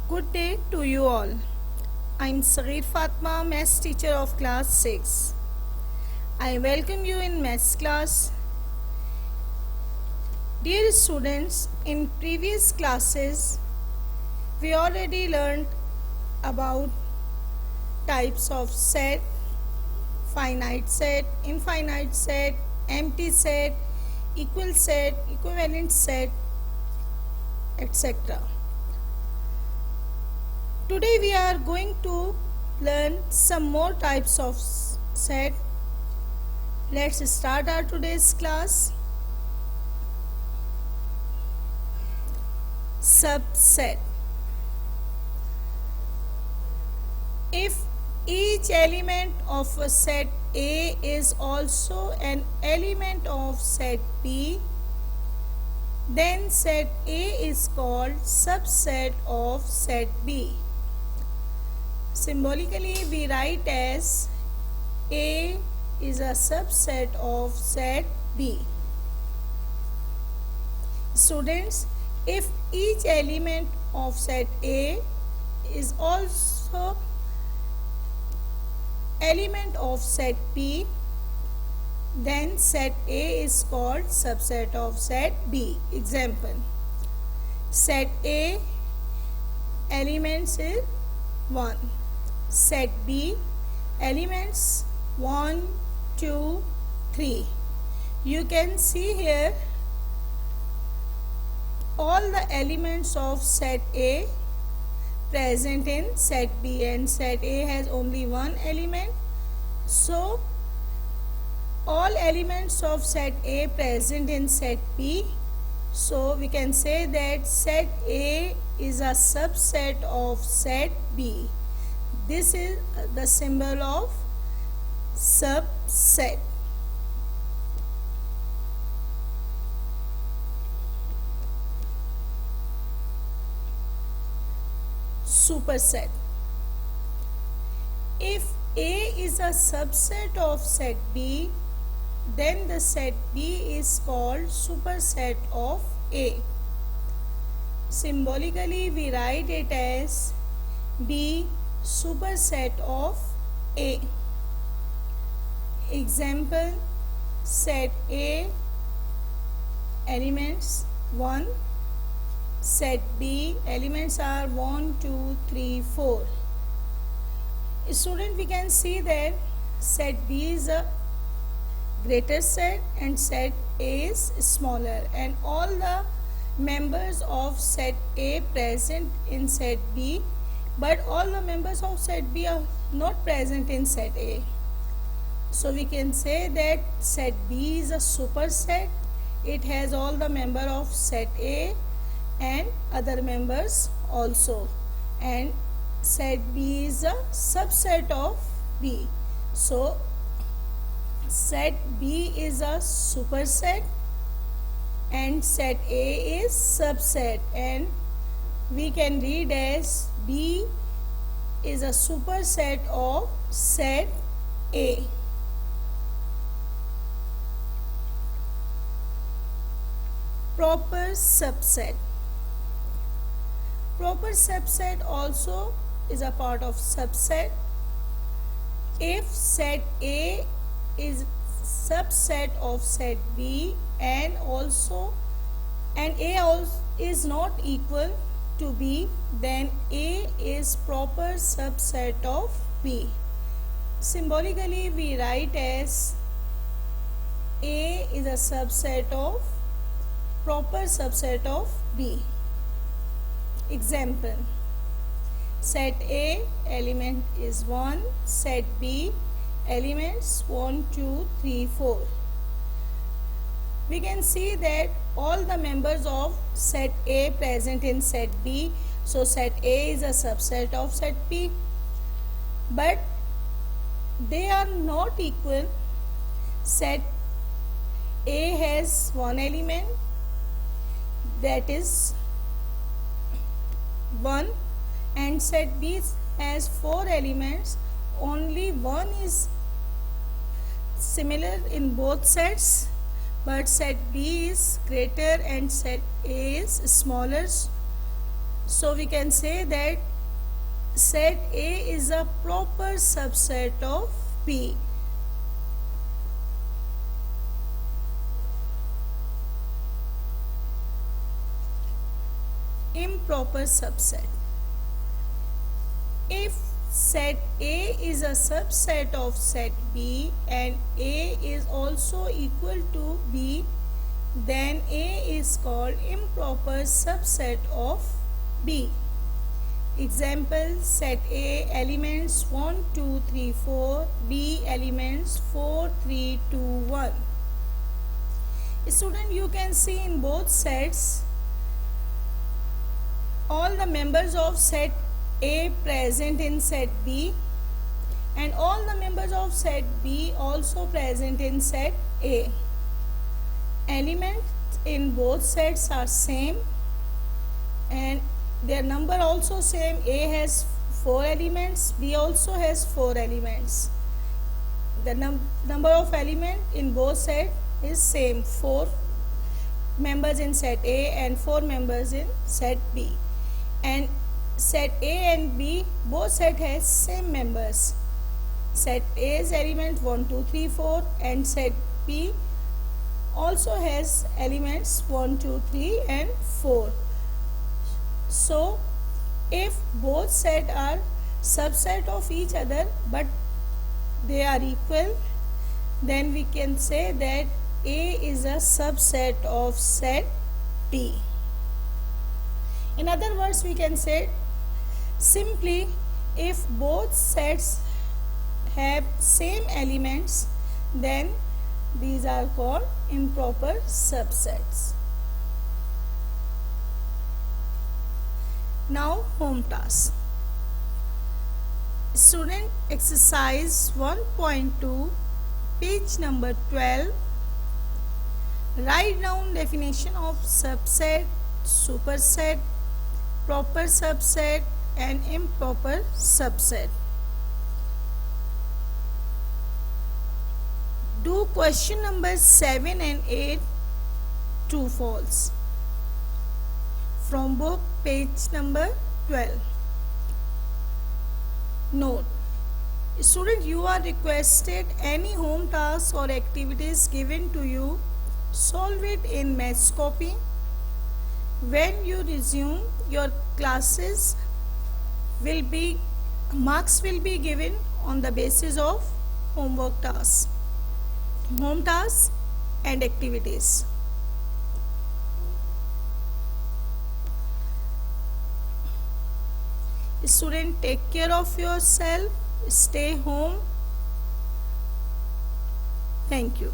Good day to you all. I'm Saghir Fatma, Maths teacher of class 6. I welcome you in Maths class. Dear students, in previous classes, we already learned about types of set, finite set, infinite set, empty set, equal set, equivalent set, etc. Today we are going to learn some more types of set. Let's start our today's class. Subset. If each element of a set A is also an element of set B, then set A is called subset of set B. Symbolically, we write as A is a subset of set B. Students, if each element of set A is also element of set B, then set A is called subset of set B. Example, set A elements is 1. Set B elements 1, 2, 3. You can see here all the elements of set A present in set B, and set A has only one element. So all elements of set A present in set B. So we can say that set A is a subset of set B. This is the symbol of subset. Superset. If A is a subset of set B, then the set B is called superset of A. Symbolically, we write it as B superset of A. Example, set A elements 1, set B elements are 1, 2, 3, 4. Student, we can see that set B is a greater set and set A is smaller, and all the members of set A present in set B, but all the members of set B are not present in set A. So we can say that set B is a superset. It has all the members of set A and other members also, and set B is a subset of B. So set B is a superset and set A is subset, and we can read as B is a superset of set A. Proper subset. Proper subset also is a part of subset. If set A is subset of set B and A also is not equal to B, then A is proper subset of B. Symbolically, we write as A is a subset of proper subset of B. Example, set A element is 1, set B elements 1, 2, 3, 4. We can see that all the members of set A present in set B. So set A is a subset of set B, but they are not equal. Set A has one element, that is 1, and set B has 4 elements. Only one is similar in both sets, but set B is greater and set A is smaller. So we can say that set A is a proper subset of B. Improper subset. If set A is a subset of set B and A is also equal to B, then A is called improper subset of B. Example, set A elements 1, 2, 3, 4, B elements 4, 3, 2, 1. Student, you can see in both sets all the members of set A present in set B and all the members of set B also present in set A. Elements in both sets are same and their number also same. A has 4 elements, B also has 4 elements. The number of elements in both sets is same, 4 members in set A and 4 members in set B. And set A and B both set has same members. Set A's element 1, 2, 3, 4 and set B also has elements 1, 2, 3 and 4. So if both sets are subset of each other but they are equal, then we can say that A is a subset of set B. In other words, we can say simply, if both sets have same elements, then these are called improper subsets. Now home task. Student, exercise 1.2, page number 12. Write down definition of subset, superset, proper subset and improper subset. Do question number 7 and 8, true false, from book page number 12. Note, student, you are requested any home tasks or activities given to you, solve it in Mathscopy. When you resume your classes, marks will be given on the basis of homework tasks, home tasks and activities. Student, take care of yourself, stay home. Thank you.